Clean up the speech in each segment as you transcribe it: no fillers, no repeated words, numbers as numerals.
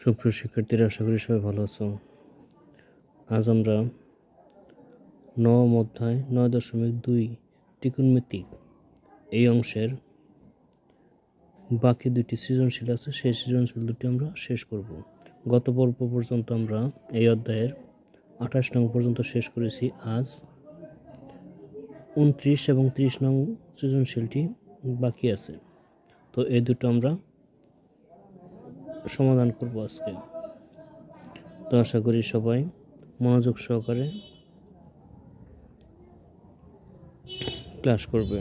সুপ্রিয় শিক্ষার্থীরা, আশা করি সবাই ভালো আছো। আজ আমরা নবম অধ্যায় 9.2 ত্রিকোণমিতিক এই অংশের বাকি দুটি সৃজনশীল আছে, সেই সৃজনশীল দুটি আমরা শেষ করব। গত পর্ব পর্যন্ত আমরা এই অধ্যায়ের 28 নং পর্যন্ত শেষ করেছি। আজ 29 এবং 30 নং সৃজনশীলটি বাকি আছে, তো এই দুটো আমরা সমাধান করব আজকে। তো আশা করি সবাই মনোযোগ সহকারে ক্লাস করবে।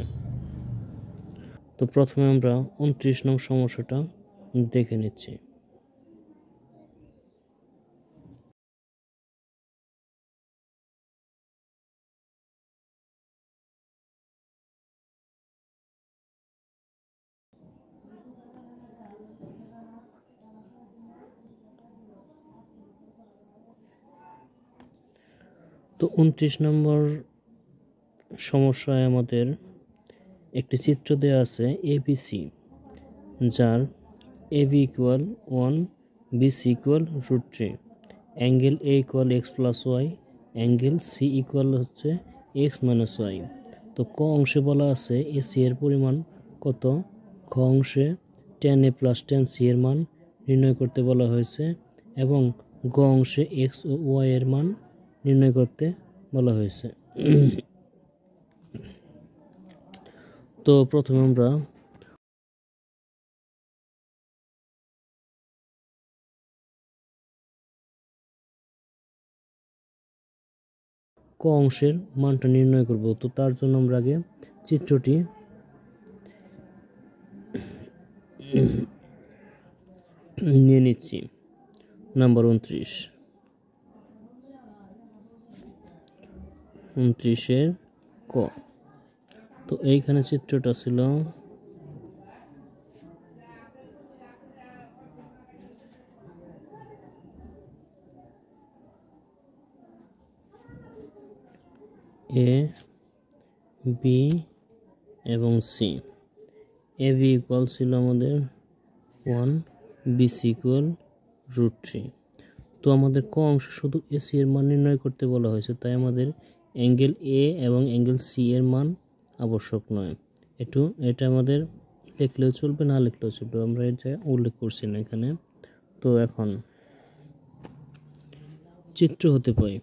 তো প্রথমে আমরা 29 নং সমস্যাটা দেখে নিচ্ছি। তো 29 নম্বর সমস্যায় আমাদের একটি চিত্র দেওয়া আছে এবিসি, যার AB equal 1, BC equal √3, angle A equal x plus y, angle C equal হচ্ছে এক্স মাইনাস ওয়াই। তো ক অংশে বলা আছে এসি এর পরিমাণ কত, খ অংশে tan a plus tan C এর মান নির্ণয় করতে বলা হয়েছে এবং গ অংশে এক্স ও ওয়াই এর মান নির্ণয় করতে বলা হয়েছে। তো প্রথমে আমরা ক অংশের মানটা নির্ণয় করব। তো তার জন্য আমরা আগে চিত্রটি নিয়ে নিচ্ছি। নাম্বার 29 ক। তো এইখানে চিত্রটা ছিল এ বি এবং সি। এ বি ইকুয়াল ছিল আমাদের 1, বিসি ইকুয়াল √3। তো আমাদের ক অংশ শুধু এসি এর মান নির্ণয় করতে বলা হয়েছে, তাই আমাদের অ্যাঙ্গেল এ এবং অ্যাঙ্গেল সি এর মান আবশ্যক নয়। এটা আমাদের লিখলেও চলবে, না লিখলেও চলবে, আমরা এটা উল্লেখ করছি না এখানে। তো এখন চিত্র হতে পাই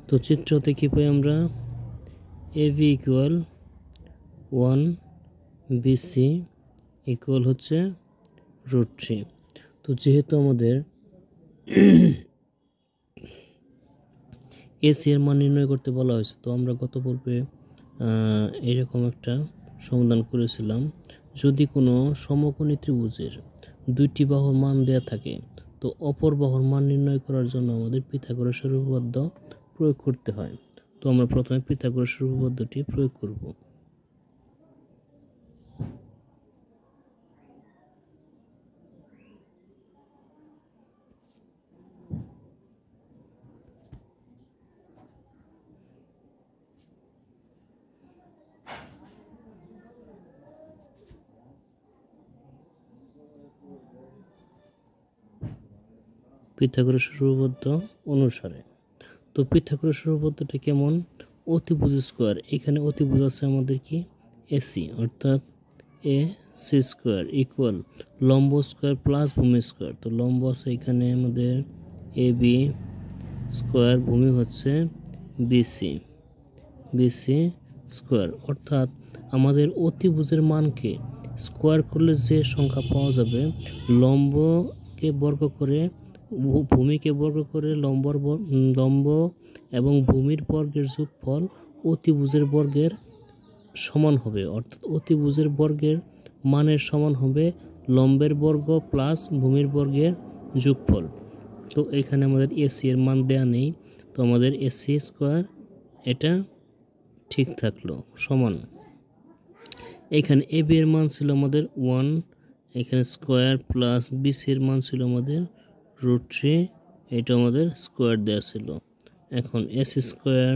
তো চিত্রতে কি পাই আমরা, A B equal 1, BC equal হচ্ছে √3। তো যেহেতু আমাদের এসি এর মান নির্ণয় করতে বলা হয়েছে, তো আমরা গত পর্বে এরকম একটা সমাধান করেছিলাম। যদি কোনো সমকোণী ত্রিভুজের দুইটি বাহুর মান দেয়া থাকে, তো অপর বাহুর মান নির্ণয় করার জন্য আমাদের পিথাগোরাসের উপপাদ্য প্রয়োগ করতে হয়। তো আমরা প্রথমে পিথাগোরাসের উপপাদ্যটি প্রয়োগ করব। পিথাগোরাসের উপপাদ্য অনুসারে, তো পিথাগোরাসের উপপাদ্যটি কেমন, অতিভুজ স্কোয়ার, এখানে অতিভুজ আছে আমাদের কি এসি, অর্থাৎ এ সি স্কোয়ার ইকুয়াল লম্ব স্কোয়ার প্লাস ভূমি স্কোয়ার। তো লম্ব আছে এখানে আমাদের এ বি স্কোয়ার, ভূমি হচ্ছে বিসি স্কোয়ার, অর্থাৎ আমাদের অতিভুজের মানকে স্কোয়ার করলে যে সংখ্যা পাওয়া যাবে, লম্বকে বর্গ করে ভূমিকে বর্গ করে লম্ব এবং ভূমির বর্গের যোগফল অতিভুজের বর্গের সমান হবে, অর্থাৎ অতিভুজের বর্গের মানের সমান হবে লম্বের বর্গ প্লাস ভূমির বর্গের যোগফল। তো এখানে আমাদের এসি এর মান দেয়া নেই, তো আমাদের এসি স্কোয়ার এটা ঠিক থাকলো সমান। এখানে এ বি এর মান ছিল আমাদের 1, এখানে স্কোয়ার প্লাস বিসি এর মান ছিল আমাদের √3, এটা আমাদের স্কোয়ার দেওয়া ছিল। এখন এস স্কোয়ার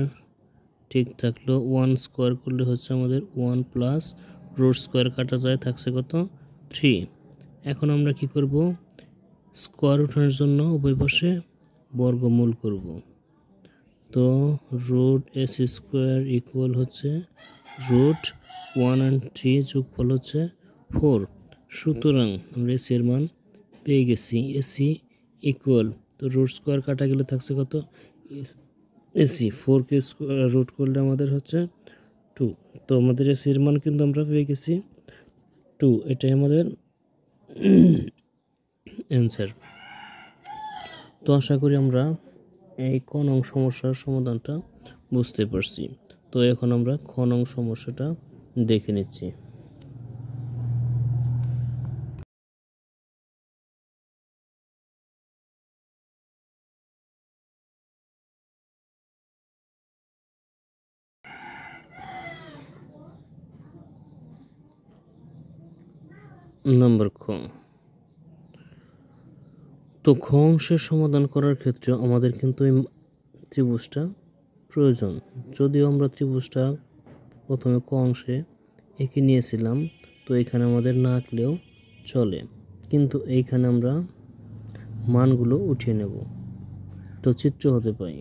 ঠিক থাকলো। 1 স্কোয়ার করলে হচ্ছে আমাদের 1 প্লাস রুট স্কোয়ার কাটা যায়, থাকছে কত 3। এখন আমরা কি করব, স্কোয়ার উঠানোর জন্য উভয় পাশে বর্গমূল করব। তো রুট এস স্কোয়ার ইকুয়াল হচ্ছে রুট 1 আর 3 যোগফল হচ্ছে 4। সুতরাং আমরা এসি এর মান পেয়ে গেছি। এসি ইকুয়াল, তো রুট স্কোয়ার কাটা গেলে থাকছে কত, এসি 4কে রুট করলে আমাদের হচ্ছে 2। তো আমাদের এসি এর মান কিন্তু আমরা পেয়ে গেছি 2। এটাই আমাদের অ্যান্সার। তো আশা করি আমরা এই ক নং সমস্যার সমাধানটা বুঝতে পারছি। তো এখন আমরা খ নং সমস্যাটা দেখে নিচ্ছি। নম্বর খ। তো খ অংশের সমাধান করার ক্ষেত্রে আমাদের কিন্তু এই ত্রিভুজটা প্রয়োজন। যদিও আমরা ত্রিভুজটা প্রথমে ক অংশে এঁকে নিয়েছিলাম, তো এখানে আমাদের না আঁকলেও চলে, কিন্তু এইখানে আমরা মানগুলো উঠিয়ে নেব। তো চিত্র হতে পাই,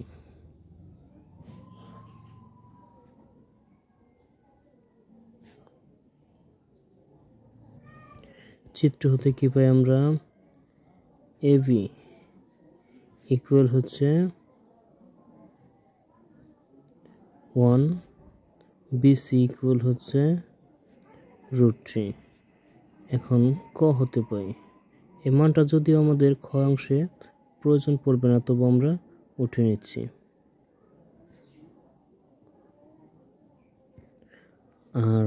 চিত্র হতে কি পাই আমরা, এবি ইকুয়াল হচ্ছে 1, বিসি ইকুয়াল হচ্ছে রুট 3। এখন ক হতে পাই, এই মানটা যদিও আমাদের খ অংশে প্রয়োজন পড়বে না, তবু আমরা উঠে নিচ্ছি। আর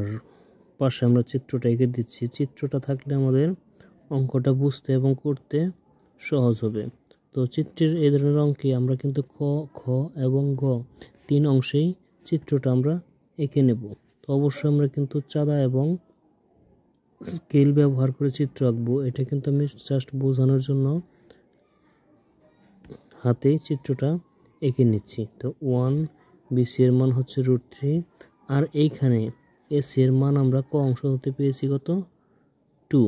পাশে আমরা চিত্রটা এঁকে দিচ্ছি। চিত্রটা থাকলে আমাদের অঙ্কটা বুঝতে এবং করতে সহজ হবে। তো চিত্রের এই ধরনের অঙ্কে আমরা কিন্তু ক, খ এবং গ 3 অংশেই চিত্রটা আমরা এঁকে নেব। তো অবশ্যই আমরা কিন্তু চাঁদা এবং স্কেল ব্যবহার করে চিত্র আঁকবো। এটা কিন্তু আমি জাস্ট বোঝানোর জন্য হাতে চিত্রটা এঁকে নিচ্ছি। তো 1, বিসি এর মান হচ্ছে রুট 3, আর এইখানে এসি এর মান আমরা ক অংশ হতে পেয়েছি কত, 2।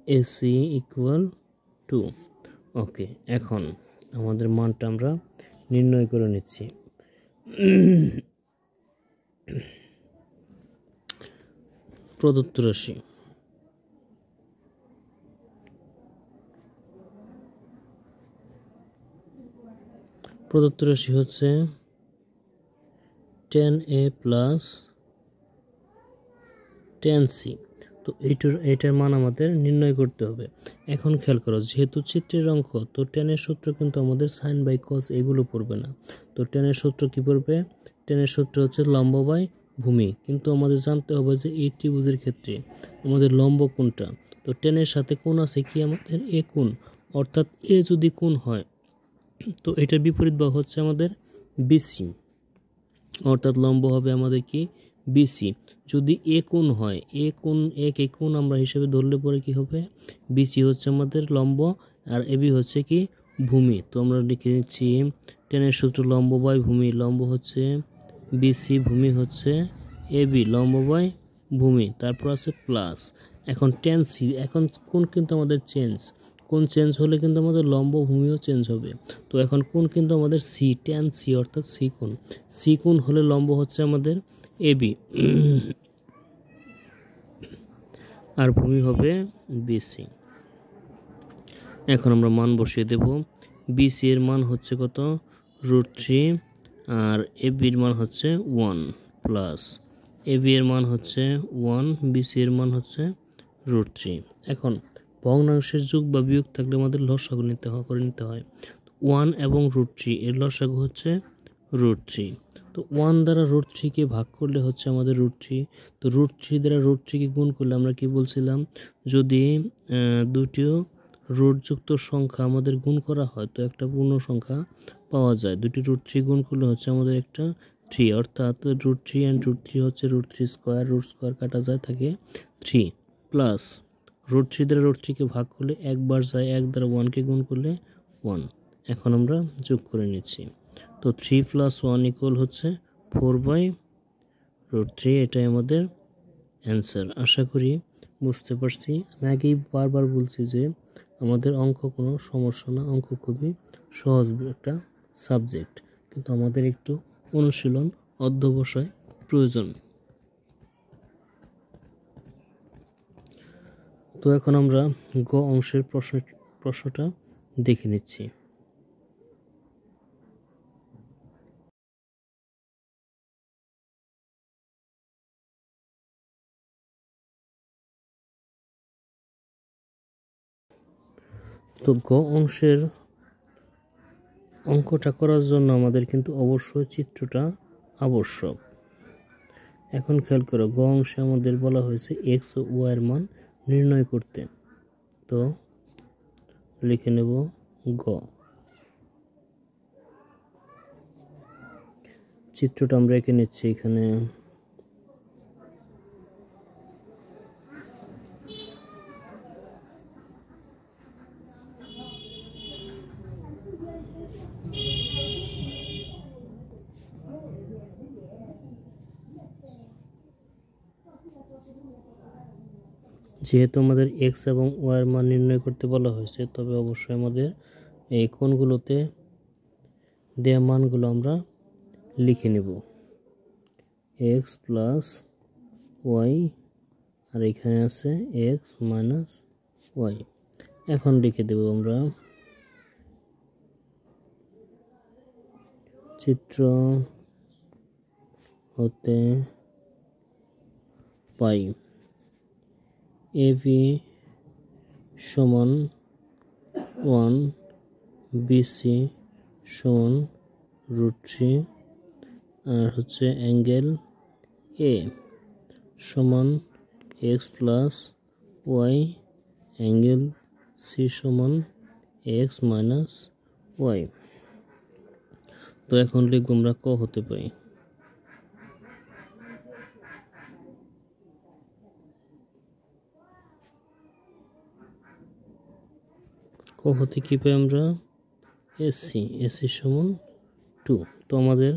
AC equal 2। ওকে, এখন আমাদের মানটা আমরা নির্ণয় করে নিচ্ছি। প্রদত্ত রাশি, প্রদত্ত রাশি হচ্ছে 10a প্লাস 10c। তো এইটার মান আমাদের নির্ণয় করতে হবে। এখন খেয়াল করো, যেহেতু চিত্রের অঙ্ক, তো টেনের সূত্র কিন্তু আমাদের সাইন বাই কস এগুলো পড়বে না। তো টেনের সূত্র কি পড়বে, টেনের সূত্র হচ্ছে লম্ব বাই ভূমি। কিন্তু আমাদের জানতে হবে যে এই ত্রিভুজের ক্ষেত্রে আমাদের লম্ব কোনটা। তো টেনের সাথে কোণ আছে কি আমাদের এ কোণ, অর্থাৎ এ যদি কোণ হয়, তো এটার বিপরীত বাহু হচ্ছে আমাদের বিসি, অর্থাৎ লম্ব হবে আমাদের কি বিসি। যদি এ কোণ হয়, এ কোণ আমরা হিসেবে ধরলে পরে কি হবে, বিসি হচ্ছে আমাদের লম্ব আর এবি হচ্ছে কি ভূমি। তো আমরা লিখে নিচ্ছি টেনের সূত্র লম্ব বাই ভূমি, লম্ব হচ্ছে বিসি, ভূমি হচ্ছে এবি, লম্ব বাই ভূমি, তারপর আছে প্লাস। এখন টেন সি, এখন কোণ কিন্তু আমাদের চেঞ্জ, কোণ চেঞ্জ হলে কিন্তু আমাদের লম্ব ভূমিও চেঞ্জ হবে। তো এখন কোণ কিন্তু আমাদের সি, টেন সি অর্থাৎ সি কোণ, সি কোণ হলে লম্ব হচ্ছে আমাদের এবি আর ভূমি হবে বিসি। এখন আমরা মান বসিয়ে দেব। বিসি এর মান হচ্ছে কত, রুট 3, আর এবির মান হচ্ছে 1 প্লাস এবি এর মান হচ্ছে 1, বিসি এর মান হচ্ছে রুট 3। এখন ভগ্নাংশের যোগ বা বিয়োগ থাকলে আমাদের লসাগু করে নিতে হয়। 1 এবং রুট 3 এর লসাগু হচ্ছে রুট 3। তো 1 দ্বারা রুট 3কে ভাগ করলে হচ্ছে আমাদের রুট 3। তো রুট 3 দ্বারা রুট 3কে গুণ করলে আমরা কি বলছিলাম, যদি দুটিও রুটযুক্ত সংখ্যা আমাদের গুণ করা হয়, তো একটা পূর্ণ সংখ্যা পাওয়া যায়। দুটি রুট 3 গুণ করলে হচ্ছে আমাদের একটা 3, অর্থাৎ রুট 3 অ্যান্ড রুট 3 হচ্ছে রুট 3 স্কোয়ার, রুট স্কোয়ার কাটা যায়, থাকে 3 প্লাস রুট 3 দ্বারা রুট 3কে ভাগ করলে একবার যায়, 1 দ্বারা 1কে গুণ করলে 1। এখন আমরা যোগ করে নিচ্ছি। তো 3 + 1 ইকুয়াল হচ্ছে 4/√3, এটাই আমাদের অ্যান্সার। আশা করি বুঝতে পারছি। আমি আগেই বারবার বলছি যে আমাদের অঙ্ক কোনো সমস্যা না, অঙ্ক খুবই সহজ একটা সাবজেক্ট, কিন্তু আমাদের একটু অনুশীলন অধ্যবসায় প্রয়োজন। তো এখন আমরা গ অংশের প্রশ্নটা দেখে নিচ্ছি। তো গ অংশের অঙ্কটা করার জন্য আমাদের কিন্তু অবশ্যই চিত্রটা আবশ্যক। এখন খেয়াল করো, গ অংশে আমাদের বলা হয়েছে এক্স ও ওয়াই এর মান নির্ণয় করতে। তো লিখে নেব গ। চিত্রটা আমরা এঁকে নিচ্ছি এখানে। যেহেতু আমাদের এক্স এবং ওয়াই এর মান নির্ণয় করতে বলা হয়েছে, তবে অবশ্যই আমাদের এই কোণগুলোতে দেয়া মানগুলো আমরা লিখে নেব। এক্স প্লাস ওয়াই, আর এখানে আছে এক্স মাইনাস ওয়াই। এখন লিখে দেব আমরা চিত্র হতে পাই এবি সমান 1, বিসি সমান √3, আর হচ্ছে অ্যাঙ্গেল এ সমান x plus y, angle C সমান এক্স মাইনাস ওয়াই। তো এখন লিখব আমরা ক হতে পাই। ক হতে কি পাই আমরা? এসি সমান 2। তো আমাদের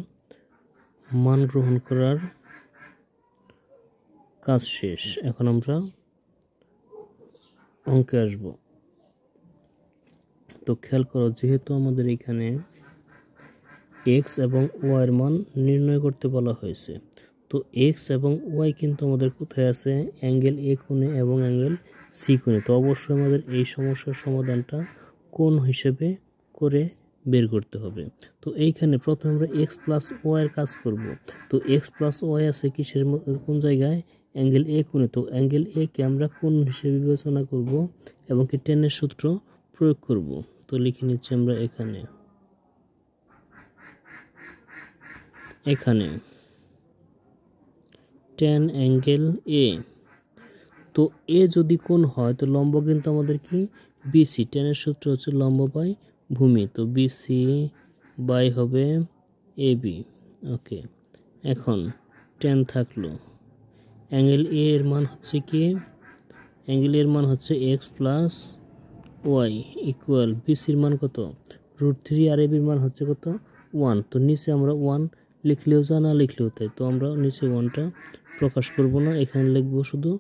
মান গ্রহণ করার কাজ শেষ। এখন আমরা অঙ্কে আসব। তো খেয়াল করো, যেহেতু আমাদের এখানে এক্স এবং ওয়াই এর মান নির্ণয় করতে বলা হয়েছে, তো এক্স এবং ওয়াই কিন্তু আমাদের কোথায় আছে? অ্যাঙ্গেল এ কোণে এবং অ্যাঙ্গেল সি কোণে। তো অবশ্যই আমাদের এই সমস্যার সমাধানটা কোণ হিসেবে করে বের করতে হবে। তো এইখানে প্রথমে আমরা এক্স প্লাস ওয়াই এর কাজ করব। তো এক্স প্লাস ওয়াই আছে কিসের কোন জায়গায়? অ্যাঙ্গেল এ কোণে। তো অ্যাঙ্গেল এ কে আমরা কোণ হিসেবে বিবেচনা করব এবং কি টেনের সূত্র প্রয়োগ করব। তো লিখে নিচ্ছি আমরা এখানে tan অ্যাঙ্গেল এ। তো এ যদি কোণ হয়, তো লম্ব কিন্তু আমাদের কি? বিসি। টেনের সূত্র হচ্ছে লম্ব বাই ভূমি। তো বিসি বাই হবে এবি। ওকে, এখন tan থাকলো। অ্যাঙ্গেল এ এর মান হচ্ছে কি? অ্যাঙ্গেল এর মান হচ্ছে এক্স প্লাস ওয়াই ইকুয়াল বিসির মান কত? √3, আর এবির মান হচ্ছে কত? 1। তো নিচে আমরা 1 লিখলেও যা, না লিখলেও তাই। তো আমরা নিচে 1টা প্রকাশ করব না, এখানে লিখবো শুধু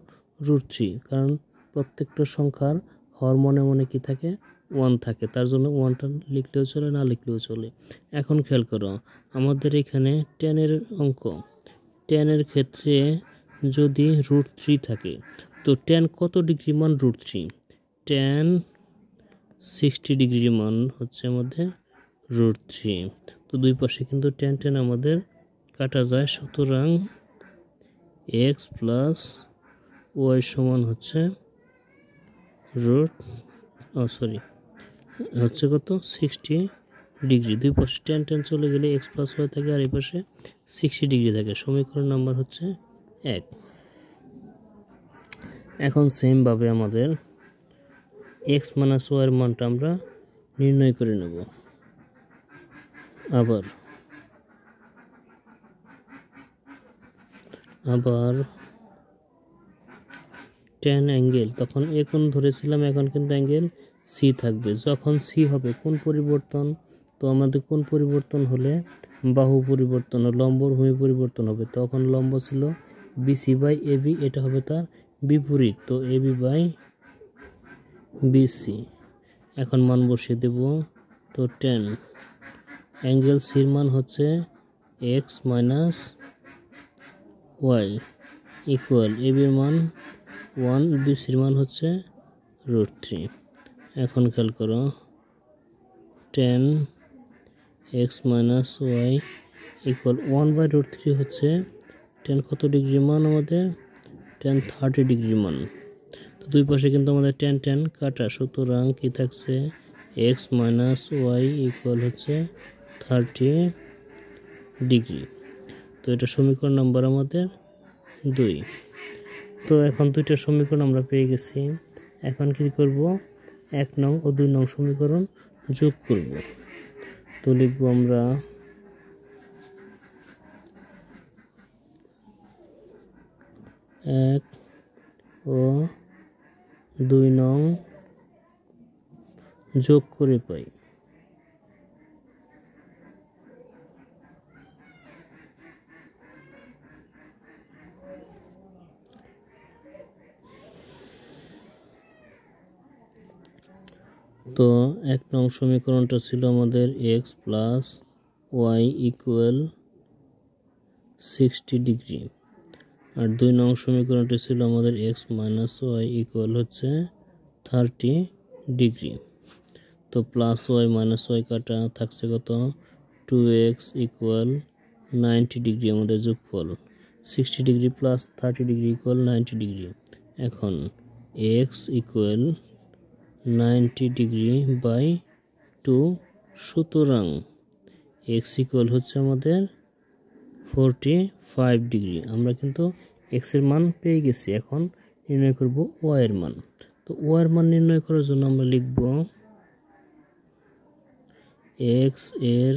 √3, কারণ প্রত্যেকটা সংখ্যার হর মনে মনে কি থাকে? 1 থাকে। তার জন্য 1টা লিখলেও চলে, না লিখলেও চলে। এখন খেয়াল করো, আমাদের এখানে টেনের অঙ্ক। টেনের ক্ষেত্রে যদি √3 থাকে, তো টেন কত ডিগ্রি মান? √3। টেন 60 ডিগ্রি মান হচ্ছে আমাদের √3। তো দুই পাশে কিন্তু টেন আমাদের কাটা যায়, সুতরাং এক্স প্লাস ওয়াই সমান হচ্ছে হচ্ছে কত? 60 ডিগ্রি। দুই পাশে টেন চলে গেলে এক্স প্লাস ওয়াই থাকে, আর এই পাশে 60 ডিগ্রি থাকে। সমীকরণ নাম্বার হচ্ছে 1। এখন সেমভাবে আমাদের এক্স মাইনাস ওয়াই এর মানটা আমরা নির্ণয় করে নেব। আবার tan অ্যাঙ্গেল, তখন এ কোণ ধরেছিলাম, এখন কিন্তু অ্যাঙ্গেল সি থাকবে। যখন সি হবে কোন পরিবর্তন, তো আমাদের কোন পরিবর্তন হলে বাহু পরিবর্তন, লম্বর ভূমি পরিবর্তন হবে, তখন লম্ব ছিল বিসি বাই এবি, এটা হবে তার বিপরীত, তো এবি বাই বিসি। এখন মান বসিয়ে দেব, তো 10 অ্যাঙ্গেল সির মান হচ্ছে এক্স মাইনাস ওয়াই ইকুয়াল এবির মান 1, বিসির মান হচ্ছে √3। এখন খেয়াল করো 10 এক্স মাইনাস ওয়াই ইকুয়াল 1/√3 হচ্ছে 10 কত ডিগ্রি মান আমাদের, 10 30 ডিগ্রি মান। তো দুই পাশে কিন্তু আমাদের 10 কাটা, সুতরাং কি থাকছে এক্স মাইনাস ওয়াই ইকুয়াল হচ্ছে 30 ডিগ্রি। তো এটা সমীকরণ নাম্বার আমাদের 2। তো এখন দুইটা সমীকরণ আমরা পেয়ে গেছি। এখন কি করব, 1 নং ও 2 নং সমীকরণ যোগ করব। তো লিখব আমরা 1 ও 2 নং যোগ করে পাই। তো 1 নং সমীকরণটা ছিল আমাদের x plus y equal 60 degree, আর 2 নং সমীকরণটি ছিল আমাদের এক্স মাইনাস ওয়াই ইকুয়াল হচ্ছে 30 ডিগ্রি। তো প্লাস ওয়াই মাইনাস ওয়াই কাটা থাকছে কত, 2x ইকুয়াল 90 ডিগ্রি আমাদের যোগফল, 60 degree plus 30 degree equal 90 degree. এখন এক্স ইকুয়াল 90 ডিগ্রি বাই 2, সুতরাং এক্স ইকুয়াল হচ্ছে আমাদের 45 ডিগ্রি। আমরা কিন্তু এক্স এর মান পেয়ে গেছি, এখন নির্ণয় করব ওয়াই এর মান। তো ওয়াই এর মান নির্ণয় করার জন্য আমরা লিখব এক্স এর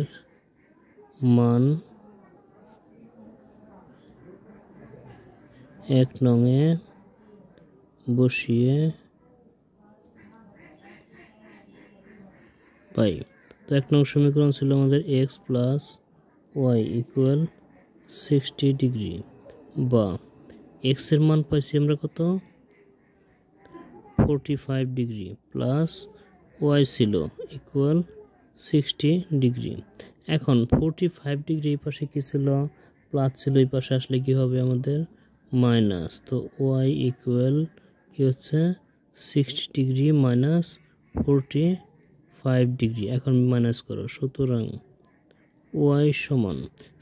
মান 1 নংয়ে বসিয়ে পাই। তো 1 নং সমীকরণ ছিল আমাদের x plus y equal 60 degree, বা এক্স এর মান পাইছি আমরা কত 45 ডিগ্রি, প্লাস ওয়াই ছিল ইকুয়াল 60 ডিগ্রি। এখন 45 ডিগ্রি এই পাশে কী ছিল, প্লাস ছিল, এই পাশে আসলে কি হবে আমাদের মাইনাস। তো ওয়াই ইকুয়াল কি হচ্ছে 60 ডিগ্রি মাইনাস 45 ডিগ্রি। এখন মাইনাস করো, সুতরাং ওয়াই সমান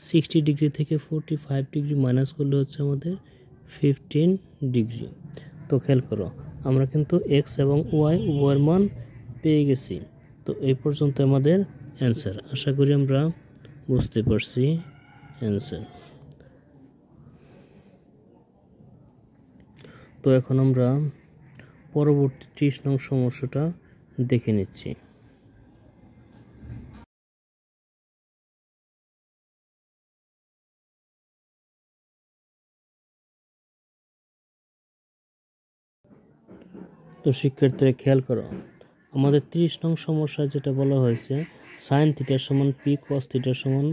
60 ডিগ্রি থেকে 45 ডিগ্রি মাইনাস করলে হচ্ছে আমাদের 15 ডিগ্রি। তো খেয়াল করো আমরা কিন্তু এক্স এবং ওয়াই উভয়ের মান পেয়ে গেছি। তো এই পর্যন্ত আমাদের অ্যান্সার। আশা করি আমরা বুঝতে পারছি অ্যান্সার। তো এখন আমরা পরবর্তী 30 নং সমস্যাটা দেখে নিচ্ছি। তো শিক্ষার্থীরা খেয়াল করো, আমাদের 30 নং সমস্যায় যেটা বলা হয়েছে সাইন থিটা সমান পি, কস থিটা সমান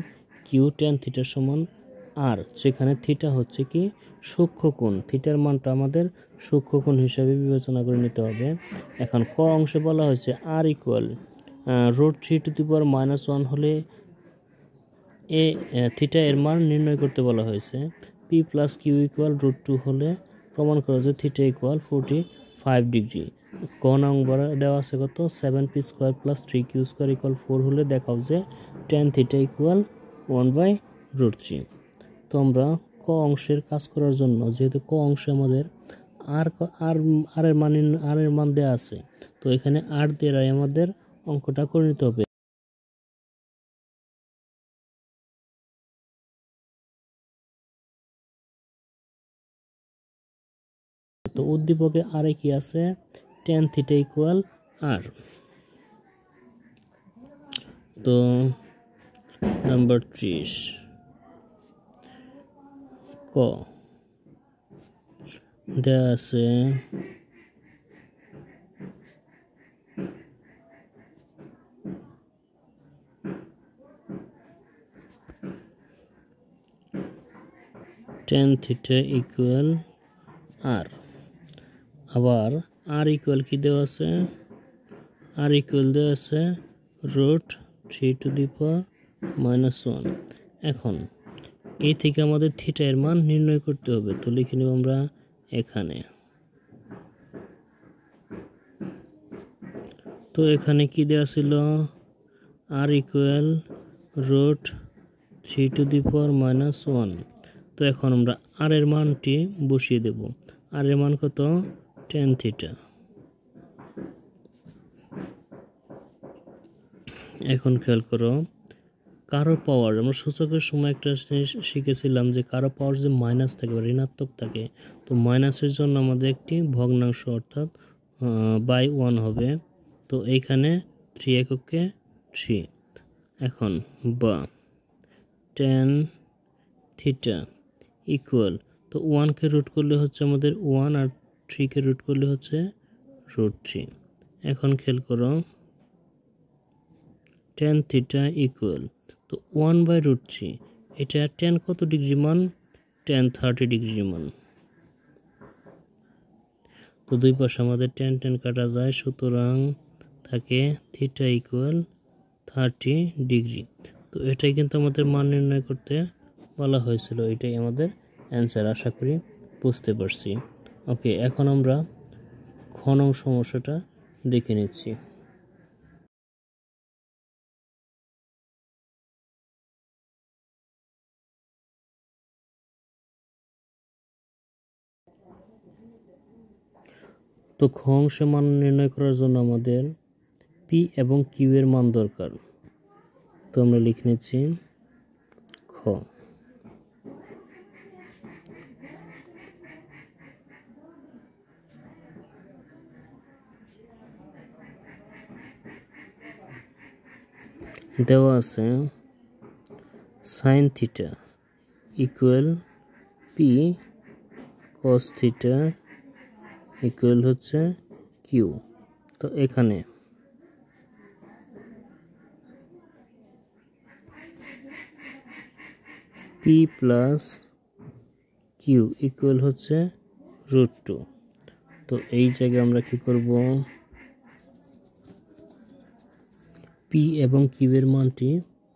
কিউ, ট্যান থিটা সমান আর, সেখানে থিটা হচ্ছে কি সূক্ষ্মকোণ, থিটার মানটা আমাদের সূক্ষ্মকোণ হিসাবে বিবেচনা করে নিতে হবে। এখন ক অংশে বলা হয়েছে আর ইকুয়াল √3⁻1 হলে এ থিটা এর মান নির্ণয় করতে বলা হয়েছে। পি প্লাস কিউ ইকুয়াল √2 হলে প্রমাণ করা যায় থিটা ইকুয়াল 45 ডিগ্রি। ক নং দেওয়া আছে কত 7p² প্লাস 3q² ইকুয়াল 4 হলে দেখাও যে tan থিটা ইকুয়াল 1/√3। তো আমরা ক অংশের কাজ করার জন্য, যেহেতু ক অংশে আমাদের আর এর মান দেওয়া আছে, তো এখানে আর দিয়ে আমাদের অঙ্কটা করে নিতে হবে। তো উদ্দীপকে আরে কি আছে, tan থিটা ইকুয়াল আর। তো নাম্বার 30 ক দেয়া আছে tan থিটা ইকুয়াল আর। আবার আর ইকুয়াল কি দেওয়া আছে, আর ইকুয়াল দেওয়া আছে √3⁻⁻1। এখন এই থেকে আমাদের থিটা এর মান নির্ণয় করতে হবে, তো লিখে নেব আমরা এখানে। তো এখানে কি দেওয়া ছিল, আর ইকুয়াল √3⁻⁻1। তো এখন আমরা আর এর মানটি বসিয়ে দেব। আর এর মান কত, tan থিটা। এখন খেয়াল করো, কারো পাওয়ার, আমরা সূচকের সময় একটা জিনিস শিখেছিলাম যে কারো পাওয়ার যে মাইনাস থাকে বা ঋণাত্মক থাকে, তো মাইনাসের জন্য আমাদের একটি ভগ্নাংশ অর্থাৎ বাই 1 হবে। তো এইখানে 3 এককে 3। এখন বা tan থিটা ইকুয়াল, তো 1কে রুট করলে হচ্ছে আমাদের 1 আর 3কে রুট করলে হচ্ছে √3। এখন খেয়াল করো, tan থিটা ইকুয়াল, তো 1/√3, এটা tan কত ডিগ্রি মান, tan 30 ডিগ্রি মান। তো দুই পাশে আমাদের tan কাটা যায়, সুতরাং থাকে থিটা ইকুয়াল 30 ডিগ্রি। তো এটাই কিন্তু আমাদের মান নির্ণয় করতে বলা হয়েছিল, এটাই আমাদের অ্যান্সার। আশা করি বুঝতে পারছি। ওকে, এখন আমরা খ নং সমস্যাটা দেখে নিচ্ছি। তো খ অংশের মান নির্ণয় করার জন্য আমাদের পি এবং কিউ এর মান দরকার। তো আমরা লিখে নিচ্ছি খ। দেওয়া আছে sign theta equal P cos theta equal হচ্ছে কিউ। তো এখানে পি প্লাস কিউ ইকুয়াল হচ্ছে √2। তো এই জায়গায় আমরা কি করব, পি এবং কিউ এর মানটি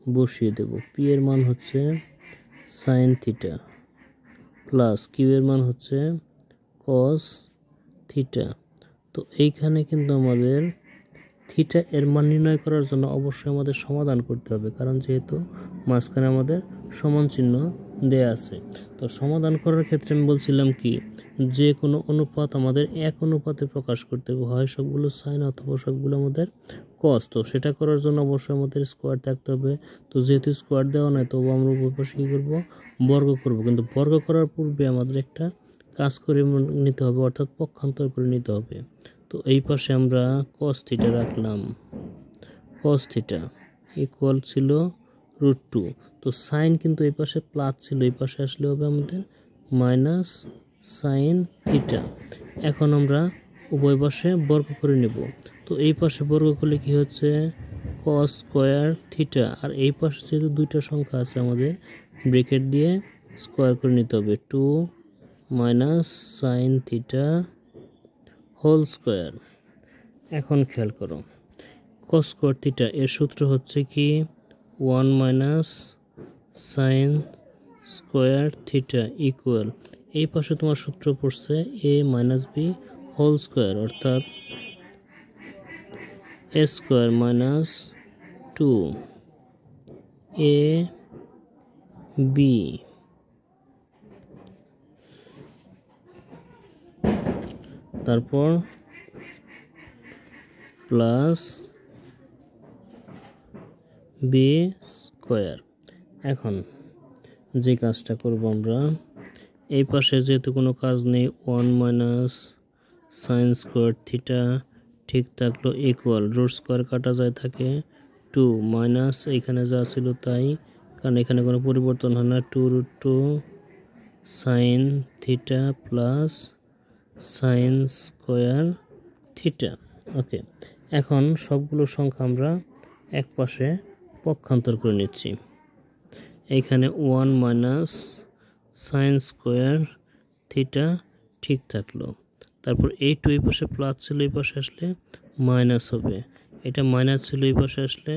বসিয়ে দেব। পি এর মান হচ্ছে সাইন থিটা প্লাস কিউ এর মান হচ্ছে কস থিটা। তো এইখানে কিন্তু আমাদের থিটা এর মান নির্ণয় করার জন্য অবশ্যই আমাদের সমাধান করতে হবে, কারণ যেহেতু মাঝখানে আমাদের সমান চিহ্ন দেয়া আছে। তো সমাধান করার ক্ষেত্রে আমি বলছিলাম কি, যে কোনো অনুপাত আমাদের এক অনুপাতে প্রকাশ করতে হবে, হয় সবগুলো সাইন অথবা সবগুলো আমাদের কস। তো সেটা করার জন্য অবশ্যই আমাদের স্কোয়ার থাকতে হবে। তো যেহেতু স্কোয়ার দেওয়া নয়, তবু আমরা উভয় পাশে কী করবো, বর্গ করব। কিন্তু বর্গ করার পূর্বে আমাদের একটা কাজ করে নিতে হবে, অর্থাৎ পক্ষান্তর করে নিতে হবে। তো এই পাশে আমরা কস থিটা রাখলাম, কস থিটা ইকুয়াল ছিল √2। তো সাইন কিন্তু এই পাশে প্লাস ছিল, এই পাশে আসলে হবে আমাদের মাইনাস সাইন থিটা। এখন আমরা উভয় পাশে বর্গ করে নেব। তো এই পাশে বর্গ করলে কি হচ্ছে, কস স্কোয়ার থিটা। আর এই পাশে যেহেতু দুইটা সংখ্যা আছে, আমাদের ব্রেকেট দিয়ে স্কোয়ার করে নিতে হবে, 2 minus sine theta whole square. এখন খেয়াল করো, কস স্কোয়ার থিটা এর সূত্র হচ্ছে কি 1 minus sine square theta equal, এই পাশে তোমার সূত্র পড়ছে a minus B whole square, অর্থাৎ a স্কোয়ার মাইনাস 2ab তারপর প্লাস বি স্কোয়ার। এখন যে কাজটা করব আমরা, এই পাশে যেহেতু কোনো কাজ নেই, 1 মাইনাস সাইন স্কোয়ার থিটা ঠিক থাকলো ইকুয়াল, রুট স্কোয়ার কাটা যায় থাকে 2 মাইনাস এইখানে যা ছিল তাই, কারণ এখানে কোনো পরিবর্তন হয় না, 2√2 sine theta plus sine square theta. Okay, এখন সবগুলো সংখ্যা আমরা এক পাশে পক্ষান্তর করে নিচ্ছি। এইখানে 1 মাইনাস সাইন স্কোয়ার থিটা ঠিক থাকলো। তারপর এই টু এই পাশে প্লাস ছিল, এই পাশে আসলে মাইনাস হবে। এটা মাইনাস ছিল, এই পাশে আসলে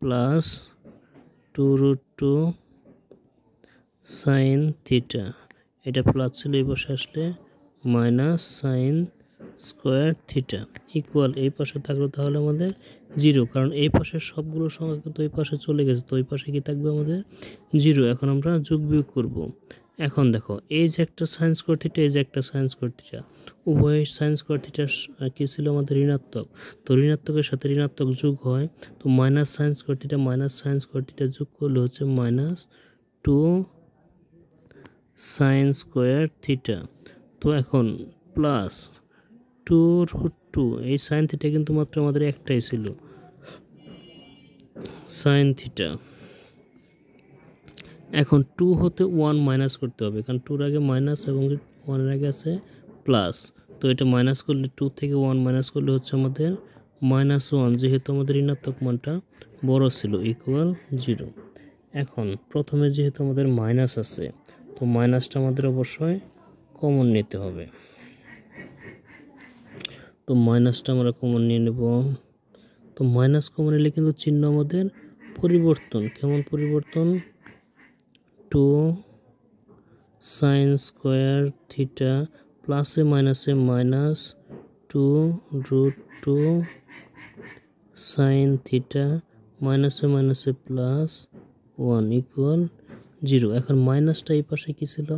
প্লাস 2√2 সাইন থিটা। এটা প্লাস ছিল, এই পাশে আসলে minus sine square theta equal এই পাশে থাকলো তাহলে আমাদের 0, কারণ এই পাশের সবগুলো সংখ্যা কিন্তু এই পাশে চলে গেছে, তো ওই পাশে কি থাকবে আমাদের 0। এখন আমরা যোগ বিয়োগ করব। এখন দেখো এই যে একটা সাইন স্কোয়ার থিটা, এই যে একটা সাইন স্কোয়ার থিটা, উভয় সাইন স্কোয়ার থিটা কি ছিল আমাদের ঋণাত্মক, তো ঋণাত্মকের সাথে ঋণাত্মক যোগ হয়, তো minus sine square theta minus sine square theta যোগ করলে হচ্ছে -2 সাইন স্কোয়ার থিটা। তো এখন প্লাস 2√2, এই সাইন থিটা কিন্তু মাত্র আমাদের একটাই ছিল সাইন থিটা। এখন 2 হতে 1 মাইনাস করতে হবে, কারণ 2 এর আগে মাইনাস এবং 1 এর আগে আছে প্লাস, তো এটা মাইনাস করলে 2 থেকে 1 মাইনাস করলে হচ্ছে আমাদের -1, যেহেতু আমাদের ঋণাত্মক মানটা বড় ছিল ইকুয়াল 0। এখন প্রথমে যেহেতু আমাদের মাইনাস আছে, তো মাইনাসটা আমাদের অবশ্যই কমন নিতে হবে, তো মাইনাসটা আমরা কমন নিয়ে নেব। তো মাইনাস কমন নিলে কিন্তু চিহ্ন আমাদের পরিবর্তন, কেমন পরিবর্তন, 2 সাইন স্কোয়ার থিটা প্লাসে মাইনাসে -2√2 সাইন থিটা মাইনাসে মাইনাসে +1 ইকুয়াল 0। এখন মাইনাসটা এই পাশে কি ছিল,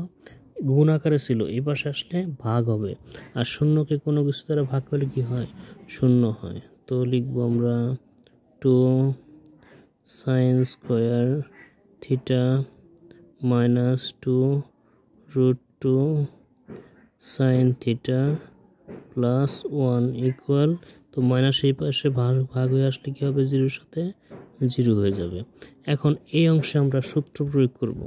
গুণ আকারে ছিল, এই পাশে আসলে ভাগ হবে, আর শূন্যকে কোনো কিছু দ্বারা ভাগ করলে কি হয়, শূন্য হয়। তো লিখবো আমরা 2 sign square theta -2√2 sine theta +1 equal, তো মাইনাস এই পাশে ভাগ হয়ে আসলে কি হবে, 0 সাথে 0 হয়ে যাবে। এখন এই অংশে আমরা সূত্র প্রয়োগ করব,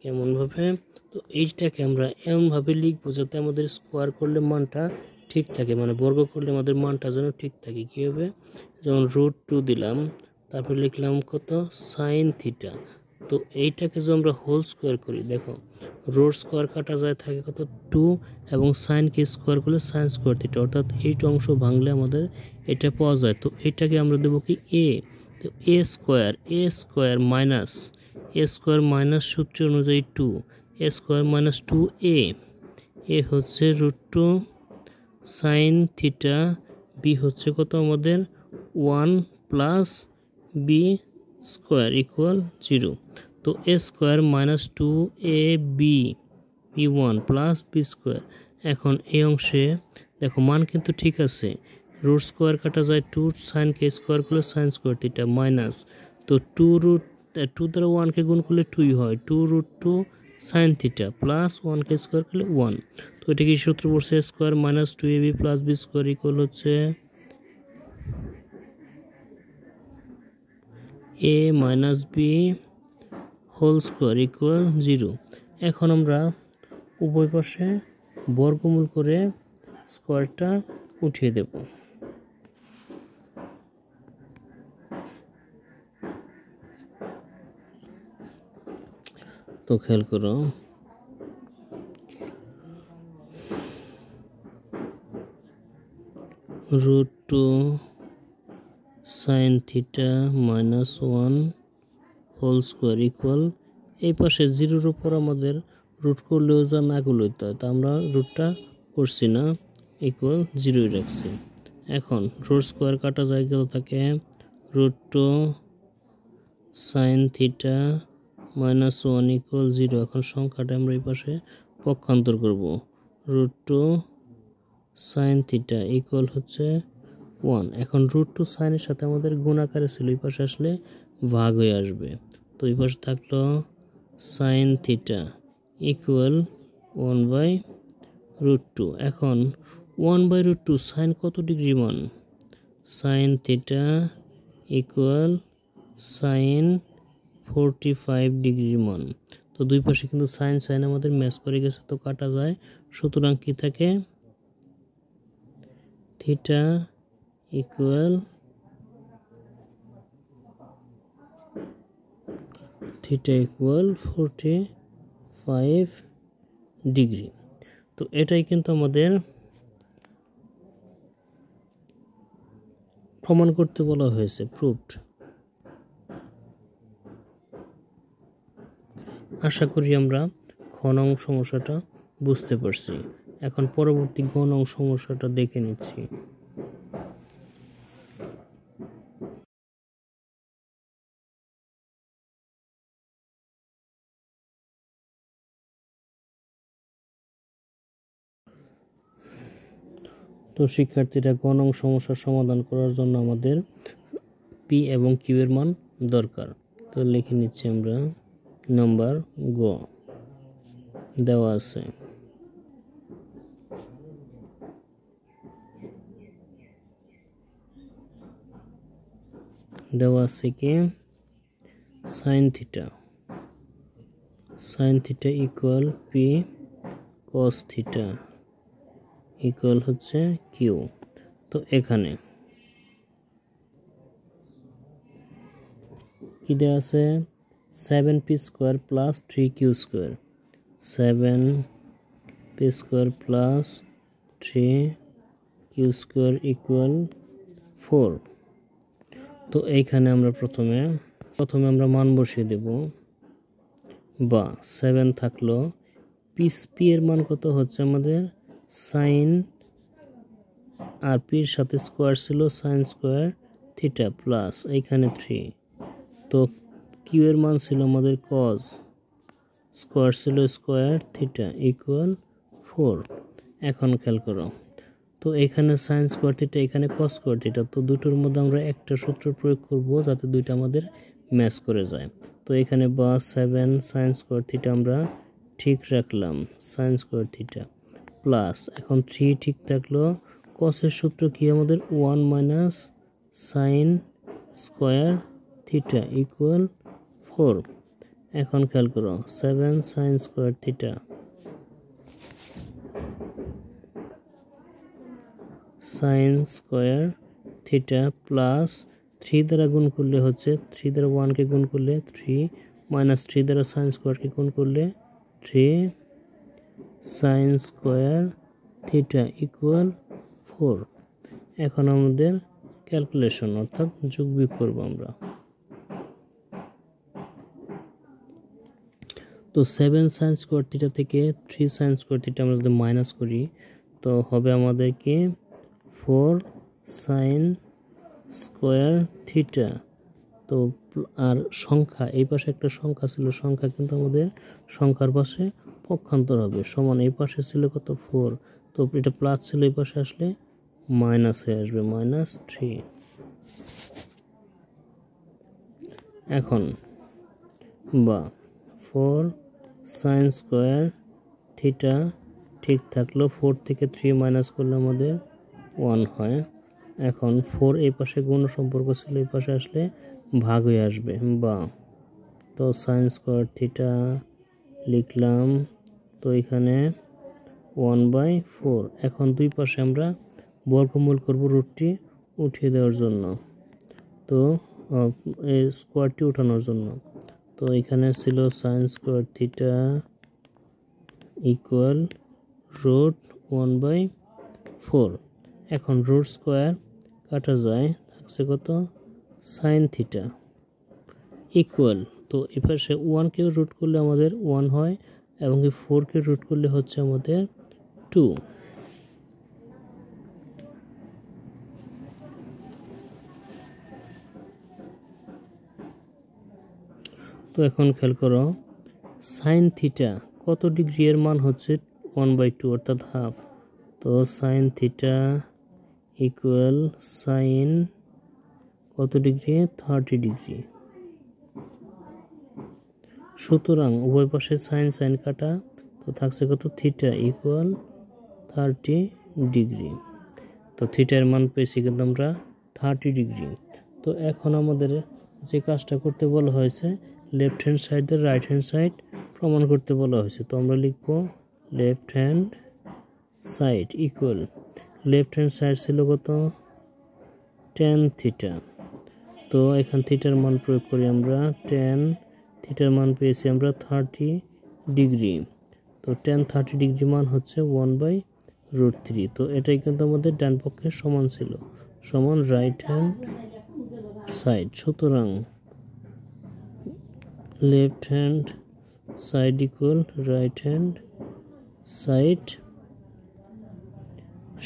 কেমনভাবে, তো এইটাকে আমরা এমনভাবে লিখবো যাতে আমাদের স্কোয়ার করলে মানটা ঠিক থাকে, মানে বর্গ করলে আমাদের মানটা যেন ঠিক থাকে। কী হবে, যেমন √2 দিলাম, তারপর লিখলাম কত, সাইন থিটা। তো এইটাকে যদি আমরা হোল স্কোয়ার করি, দেখো রোড স্কোয়ার কাটা যায়, থাকে কত 2, এবং সাইনকে স্কোয়ার করলে সাইন স্কোয়ার থিটা, অর্থাৎ এইটা অংশ ভাঙলে আমাদের এটা পাওয়া যায়। তো এটাকে আমরা দেবো কি এ, তো এ স্কোয়ার মাইনাস সূত্র অনুযায়ী 2, এ স্কোয়ার -2a, এ হচ্ছে √2 সাইন থিটা, বি হচ্ছে কত আমাদের 1 প্লাস বি স্কোয়ার ইকুয়াল 0। তো a square -2ab b1 plus b square. এখন এই অংশে দেখো মান কিন্তু ঠিক আছে, রুট স্কোয়ার কাটা যায় 2, সাইনকে স্কোয়ার করলে সাইন স্কোয়ার থিটা মাইনাস, তো 2 দ্বারা 1কে গুণ করলে 2 হয়, 2√2 সাইন থিটা প্লাস 1কে স্কোয়ার করলে 1। তো এটা কি সূত্র পড়ছে, square -2ab plus b square equal হচ্ছে a minus B whole square equal 0। এখন আমরা উভয় পাশে বর্গমূল করে স্কোয়ারটা উঠিয়ে দেব। তো খেয়াল করো, √2 sine theta -1 whole square equal, এই পাশে 0-র উপর আমাদের রুট করলেও যা না করলেও হয়, তা আমরা রুটটা করছি না, ইকুয়াল 0 রাখছি। এখন রুট স্কোয়ার কাটা যায় গেল থাকে √2 সাইন থিটা -1 ইকুয়াল 0। এখন সংখ্যাটা আমরা এই পাশে পক্ষান্তর করব, √2 সাইন থিটা ইকুয়াল হচ্ছে 1। এখন √2 সাইনের সাথে আমাদের গুণ আকারে ছিল, এই পাশে আসলে ভাগ হয়ে আসবে, তো এই পাশে থাকলো সাইন থিটা ইকুয়াল 1/√2। এখন 1/√2 সাইন কত ডিগ্রি মান, sine theta equal sine 45 degree মান। তো দুই পাশে কিন্তু সাইন আমাদের ম্যাচ করে গেছে, তো কাটা যায়, সুতরাং কি থাকে, থিটা ইকুয়াল 45 ডিগ্রি। তো এটাই কিন্তু আমাদের প্রমাণ করতে বলা হয়েছে, প্রুভড। আশা করি আমরা খ নং সমস্যাটা বুঝতে পারছি। এখন পরবর্তী গ নং সমস্যাটা দেখে নিচ্ছি। তো শিক্ষার্থীরা, গ নং সমস্যার সমাধান করার জন্য আমাদের পি এবং কিউ এর মান দরকার। তো লিখে নিচ্ছি আমরা। নাম্বার গ দেওয়া আছে, কি sign theta equal P cos theta equal হচ্ছে কিউ। তো এখানে কি দেওয়া আছে? 7p square plus 3q square, 7p square plus 3q square equal 4। তো এইখানে আমরা প্রথমে আমরা মান বসিয়ে দেব, বা 7 থাকলো, পি এর মান কত হচ্ছে আমাদের সাইন, আর পির সাথে স্কোয়ার ছিল সাইন স্কোয়ার থিটা প্লাস এইখানে 3। তো কিউ এর মান ছিল আমাদের কজ, স্কোয়ার ছিল স্কোয়ার থিটা ইকুয়াল 4। এখন খেয়াল করো, তো এখানে সাইন স্কোয়ার থিটা, এখানে কস স্কোয়ার থিটা, তো দুটোর মধ্যে আমরা একটা সূত্র প্রয়োগ করব যাতে দুইটা আমাদের ম্যাচ করে যায়। তো এখানে বা 7 সাইন স্কোয়ার থিটা আমরা ঠিক রাখলাম, সাইন স্কোয়ার থিটা প্লাস এখন 3 ঠিক থাকলো, কসের সূত্র কি আমাদের 1 minus sine square theta equal 4। এখন খেয়াল করো, 7 sign square theta sine square theta plus 3 দ্বারা গুণ করলে হচ্ছে 3 দ্বারা 1কে গুণ করলে 3 মাইনাস 3 দ্বারা সাইন স্কোয়ারকে গুণ করলে 3 সাইন স্কোয়ার থিটা ইকুয়াল 4। এখন আমাদের ক্যালকুলেশন অর্থাৎ যোগ বিয়োগ করব আমরা। তো 7 সাইন স্কোয়ার থিটা থেকে 3 সাইন স্কোয়ার থিটা আমরা যদি মাইনাস করি, তো হবে আমাদেরকে 4 সাইন স্কোয়ার থিটা। তো আর সংখ্যা, এই পাশে একটা সংখ্যা ছিল, সংখ্যা কিন্তু আমাদের সংখ্যার পাশে পক্ষান্তর হবে, সমান এই পাশে ছিল কত 4, তো এটা প্লাস ছিল, এই পাশে আসলে মাইনাস হয়ে আসবে, -3। এখন বা 4 সাইন স্কোয়ার থিটা ঠিক থাকলো, 4 থেকে 3 মাইনাস করলে আমাদের 1 হয়। এখন 4 এই পাশে গুণ সম্পর্ক ছিল, এই পাশে আসলে ভাগ হয়ে আসবে, বা তো সাইন স্কোয়ার থিটা লিখলাম, তো এখানে 1/4। এখন দুই পাশে আমরা বর্গমূল করব রুটটি উঠিয়ে দেওয়ার জন্য, তো এই স্কোয়ারটি উঠানোর জন্য। তো এখানে ছিল sine square theta equal root 1/4। এখন রুট স্কোয়ার কাটা যায়, থাকছে কত সাইন থিটা ইকুয়াল, তো এপাশে 1কে রুট করলে আমাদের 1 হয়, এবং 4কে রুট করলে হচ্ছে আমাদের 2। তো এখন খেয়াল করো, সাইন থিটা কত ডিগ্রি এর মান হচ্ছে 1/2 অর্থাৎ হাফ। তো সাইন থিটা ইকুয়াল সাইন কত ডিগ্রি 30 ডিগ্রি। সুতরাং উভয় পাশে সাইন সাইন কাটা, তো থাকছে কত থিটা ইকুয়াল 30 ডিগ্রি। তো থিটার মান পেয়েছি কিন্তু আমরা 30 ডিগ্রি। তো এখন আমাদের যে কাজটা করতে বলা হয়েছে, লেফট হ্যান্ড সাইড আর রাইট হ্যান্ড সাইড প্রমাণ করতে বলা হয়েছে। তো আমরা লিখব left hand side equal, left hand side ছিল কত tan থিটা। তো এখান থিটার মান প্রয়োগ করি আমরা, tan থিটার মান পেয়েছি আমরা 30 ডিগ্রি। তো tan 30 ডিগ্রি মান হচ্ছে 1/√3। তো এটাই কিন্তু আমাদের ডান পক্ষের সমান ছিল, সমান রাইট হ্যান্ড সাইড। সুতরাং left hand side equal right hand side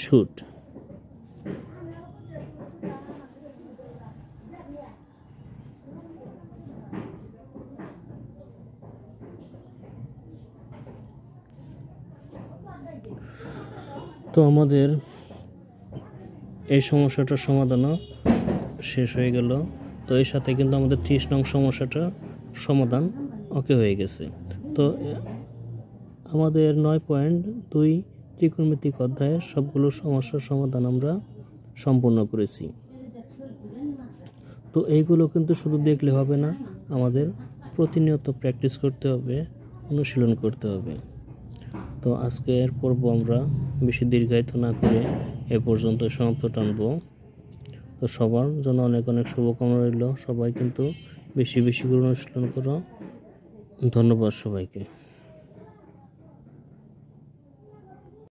should. তো আমাদের এই সমস্যাটার সমাধানও শেষ হয়ে গেল। তো এর সাথে কিন্তু আমাদের 30 নং সমস্যাটা সমাধান ওকে হয়ে গেছে। তো আমাদের 9.2 ত্রিকোণমিতিক অধ্যায়ের সবগুলো সমস্যার সমাধান আমরা সম্পূর্ণ করেছি। তো এইগুলো কিন্তু শুধু দেখলে হবে না, আমাদের প্রতিনিয়ত প্র্যাকটিস করতে হবে, অনুশীলন করতে হবে। তো আজকের পর্ব আমরা বেশি দীর্ঘায়িত না করে এ পর্যন্ত সমাপ্ত টানবো। তো সবার জন্য অনেক অনেক শুভকামনা রইল। সবাই কিন্তু বেশি বেশি করে অনুশীলন করো। ধন্যবাদ সবাইকে।